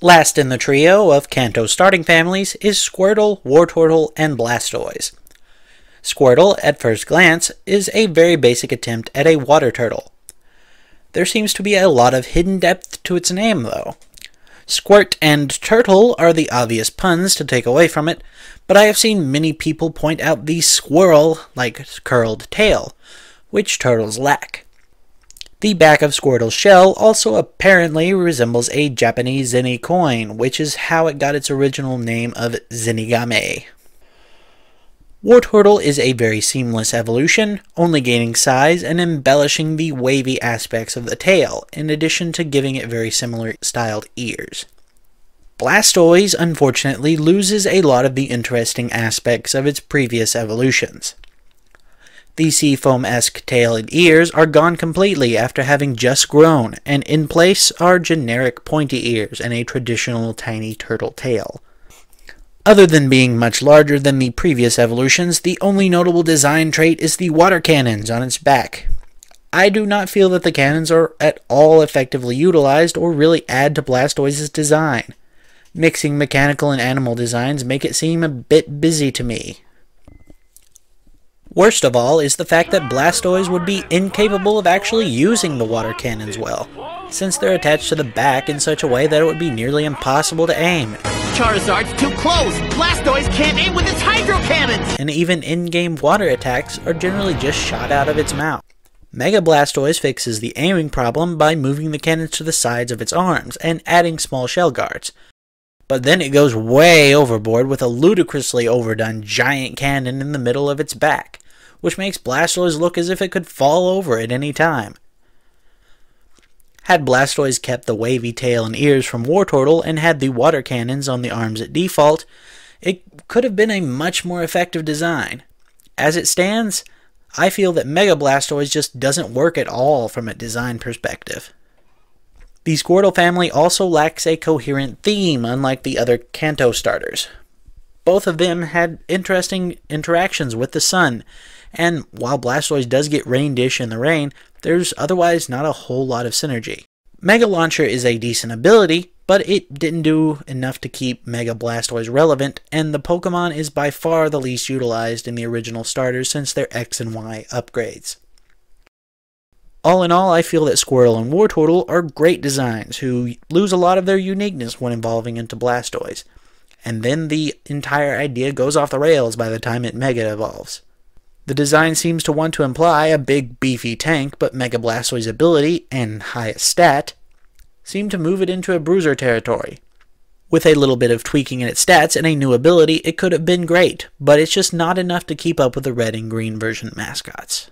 Last in the trio of Kanto starting families is Squirtle, Wartortle, and Blastoise. Squirtle, at first glance, is a very basic attempt at a water turtle. There seems to be a lot of hidden depth to its name, though. Squirt and turtle are the obvious puns to take away from it, but I have seen many people point out the squirrel-like curled tail, which turtles lack. The back of Squirtle's shell also apparently resembles a Japanese zenny coin, which is how it got its original name of Zenigame. Wartortle is a very seamless evolution, only gaining size and embellishing the wavy aspects of the tail, in addition to giving it very similar styled ears. Blastoise, unfortunately, loses a lot of the interesting aspects of its previous evolutions. The seafoam-esque tail and ears are gone completely after having just grown, and in place are generic pointy ears and a traditional tiny turtle tail. Other than being much larger than the previous evolutions, the only notable design trait is the water cannons on its back. I do not feel that the cannons are at all effectively utilized or really add to Blastoise's design. Mixing mechanical and animal designs make it seem a bit busy to me. Worst of all is the fact that Blastoise would be incapable of actually using the water cannons well, since they're attached to the back in such a way that it would be nearly impossible to aim. Charizard's too close! Blastoise can't aim with its hydro cannons! And even in-game water attacks are generally just shot out of its mouth. Mega Blastoise fixes the aiming problem by moving the cannons to the sides of its arms and adding small shell guards. But then it goes way overboard with a ludicrously overdone giant cannon in the middle of its back, which makes Blastoise look as if it could fall over at any time. Had Blastoise kept the wavy tail and ears from Wartortle and had the water cannons on the arms at default, it could have been a much more effective design. As it stands, I feel that Mega Blastoise just doesn't work at all from a design perspective. The Squirtle family also lacks a coherent theme, unlike the other Kanto starters. Both of them had interesting interactions with the sun, and while Blastoise does get Rain Dish in the rain, there's otherwise not a whole lot of synergy. Mega Launcher is a decent ability, but it didn't do enough to keep Mega Blastoise relevant, and the Pokemon is by far the least utilized in the original starters since their X and Y upgrades. All in all, I feel that Squirtle and Wartortle are great designs who lose a lot of their uniqueness when evolving into Blastoise, and then the entire idea goes off the rails by the time it Mega evolves. The design seems to want to imply a big beefy tank, but Mega Blastoise's ability, and highest stat, seem to move it into a bruiser territory. With a little bit of tweaking in its stats and a new ability, it could have been great, but it's just not enough to keep up with the red and green version mascots.